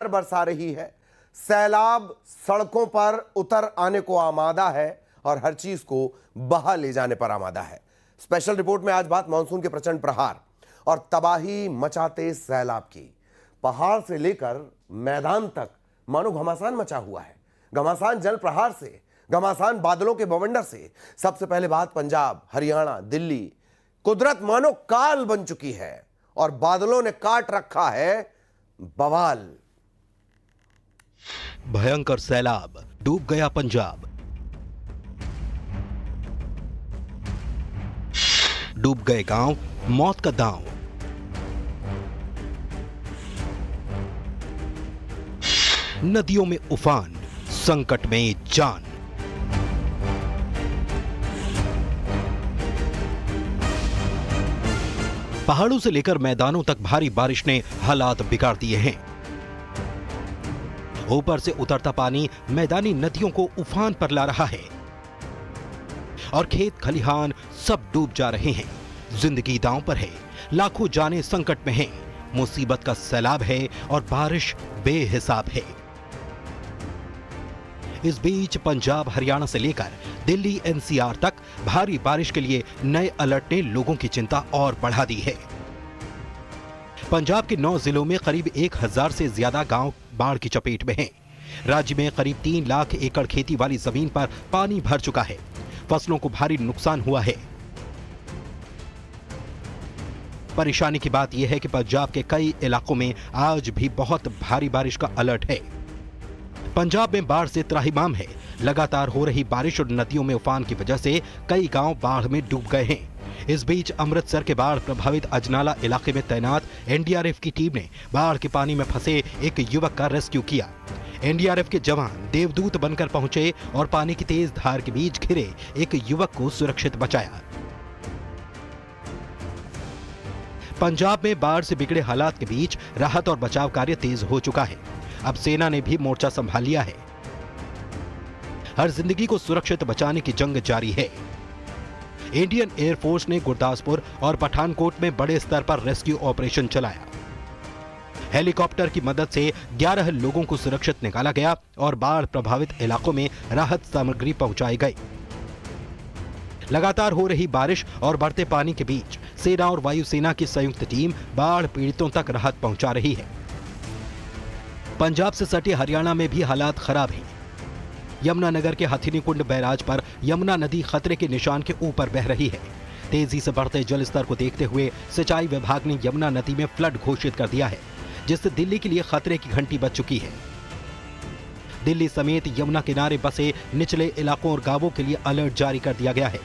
बरसा रही है। सैलाब सड़कों पर उतर आने को आमादा है और हर चीज को बहा ले जाने पर आमादा है। स्पेशल रिपोर्ट में आज बात मानसून के प्रचंड प्रहार और तबाही मचाते सैलाब की। पहाड़ से लेकर मैदान तक मानो घमासान मचा हुआ है। घमासान जल प्रहार से, घमासान बादलों के बवंडर से। सबसे पहले बात पंजाब, हरियाणा, दिल्ली। कुदरत मानो काल बन चुकी है और बादलों ने काट रखा है बवाल। भयंकर सैलाब, डूब गया पंजाब। डूब गए गांव, मौत का दांव। नदियों में उफान, संकट में जान। पहाड़ों से लेकर मैदानों तक भारी बारिश ने हालात बिगाड़ दिए हैं। ऊपर से उतरता पानी मैदानी नदियों को उफान पर ला रहा है और खेत खलिहान सब डूब जा रहे हैं। जिंदगी दांव पर है, लाखों जानें संकट में हैं। मुसीबत का सैलाब है और बारिश बेहिसाब है। इस बीच पंजाब, हरियाणा से लेकर दिल्ली, एनसीआर तक भारी बारिश के लिए नए अलर्ट ने लोगों की चिंता और बढ़ा दी है। पंजाब के 9 जिलों में करीब 1000 से ज्यादा गांव बाढ़ की चपेट में हैं। राज्य में करीब 3 लाख एकड़ खेती वाली जमीन पर पानी भर चुका है। फसलों को भारी नुकसान हुआ है। परेशानी की बात यह है कि पंजाब के कई इलाकों में आज भी बहुत भारी बारिश का अलर्ट है। पंजाब में बाढ़ से त्राहिमाम है। लगातार हो रही बारिश और नदियों में उफान की वजह से कई गांव बाढ़ में डूब गए हैं। इस बीच अमृतसर के बाढ़ प्रभावित अजनाला इलाके में तैनात एनडीआरएफ की टीम ने बाढ़ के पानी में फंसे एक युवक का रेस्क्यू किया। एनडीआरएफ के जवान देवदूत बनकर पहुंचे और पानी की तेज धार के बीच घिरे एक युवक को सुरक्षित बचाया। पंजाब में बाढ़ से बिगड़े हालात के बीच राहत और बचाव कार्य तेज हो चुका है। अब सेना ने भी मोर्चा संभाल लिया है। हर जिंदगी को सुरक्षित बचाने की जंग जारी है। इंडियन एयरफोर्स ने गुरदासपुर और पठानकोट में बड़े स्तर पर रेस्क्यू ऑपरेशन चलाया। हेलीकॉप्टर की मदद से 11 लोगों को सुरक्षित निकाला गया और बाढ़ प्रभावित इलाकों में राहत सामग्री पहुंचाई गई। लगातार हो रही बारिश और बढ़ते पानी के बीच सेना और वायुसेना की संयुक्त टीम बाढ़ पीड़ितों तक राहत पहुंचा रही है। पंजाब से सटे हरियाणा में भी हालात खराब हैं। यमुनानगर के हथिनीकुंड बैराज पर यमुना नदी खतरे के निशान के ऊपर बह रही है। तेजी से बढ़ते जल स्तर को देखते हुए सिंचाई विभाग ने यमुना नदी में फ्लड घोषित कर दिया है, जिससे दिल्ली के लिए खतरे की घंटी बज चुकी है। दिल्ली समेत यमुना किनारे बसे निचले इलाकों और गांवों के लिए अलर्ट जारी कर दिया गया है।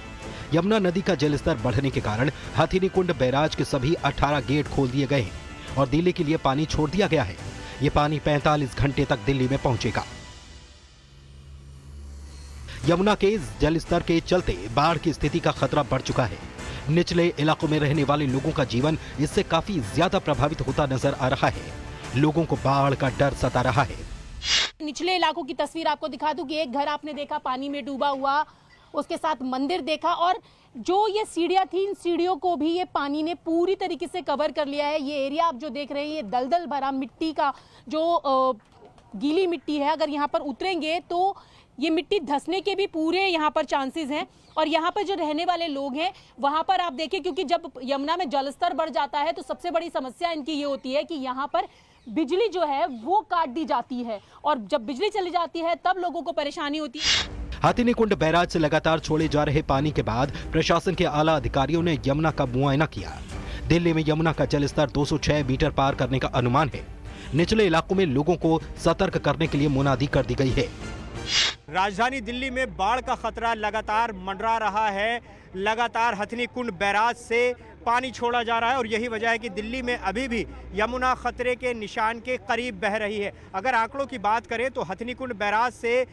यमुना नदी का जलस्तर बढ़ने के कारण हथिनीकुंड बैराज के सभी 18 गेट खोल दिए गए हैं और दिल्ली के लिए पानी छोड़ दिया गया है। ये पानी 45 घंटे तक दिल्ली में पहुंचेगा। यमुना के जलस्तर के चलते बाढ़ की स्थिति का खतरा बढ़ चुका है। निचले इलाकों में रहने वाले लोगों का जीवन इससे काफी ज्यादा प्रभावित होता नजर आ रहा है। लोगों को बाढ़ का डर सता रहा है। निचले इलाकों की तस्वीर आपको दिखा दूं कि एक घर आपने देखा पानी में डूबा हुआ, उसके साथ मंदिर देखा और जो ये सीढ़ियां थी, इन सीढ़ियों को भी ये पानी ने पूरी तरीके से कवर कर लिया है। ये एरिया आप जो देख रहे हैं, ये दलदल भरा मिट्टी का जो गीली मिट्टी है, अगर यहाँ पर उतरेंगे तो ये मिट्टी धंसने के भी पूरे यहाँ पर चांसेस हैं। और यहाँ पर जो रहने वाले लोग हैं वहाँ पर आप देखिए, क्योंकि जब यमुना में जलस्तर बढ़ जाता है तो सबसे बड़ी समस्या इनकी ये होती है कि यहाँ पर बिजली जो है वो काट दी जाती है और जब बिजली चली जाती है तब लोगों को परेशानी होती है। हथिनीकुंड बैराज से लगातार छोड़े जा रहे पानी के बाद प्रशासन के आला अधिकारियों ने यमुना का मुआयना किया। दिल्ली में यमुना का जलस्तर 206 मीटर पार करने का अनुमान है। निचले इलाकों में लोगों को सतर्क करने के लिए मुनादी कर दी गई है। राजधानी दिल्ली में बाढ़ का खतरा लगातार मंडरा रहा है। लगातार हथिनीकुंड बैराज से पानी छोड़ा जा रहा है और यही वजह है कि दिल्ली में अभी भी यमुना खतरे के निशान के करीब बह रही है। अगर आंकड़ों की बात करें तो हथिनीकुंड बैराज से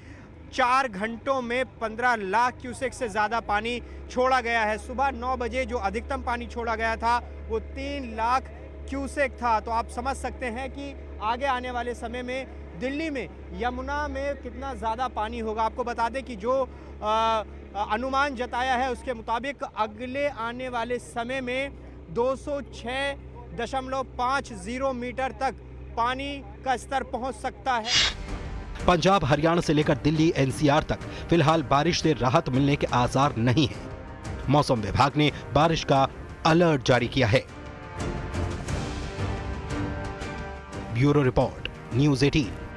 4 घंटों में 15 लाख क्यूसेक से ज़्यादा पानी छोड़ा गया है। सुबह 9 बजे जो अधिकतम पानी छोड़ा गया था वो 3 लाख क्यूसेक था। तो आप समझ सकते हैं कि आगे आने वाले समय में दिल्ली में यमुना में कितना ज़्यादा पानी होगा। आपको बता दें कि जो अनुमान जताया है उसके मुताबिक अगले आने वाले समय में 206.50 मीटर तक पानी का स्तर पहुंच सकता है। पंजाब, हरियाणा से लेकर दिल्ली, एनसीआर तक फिलहाल बारिश से राहत मिलने के आसार नहीं है। मौसम विभाग ने बारिश का अलर्ट जारी किया है। Bureau report, news 18।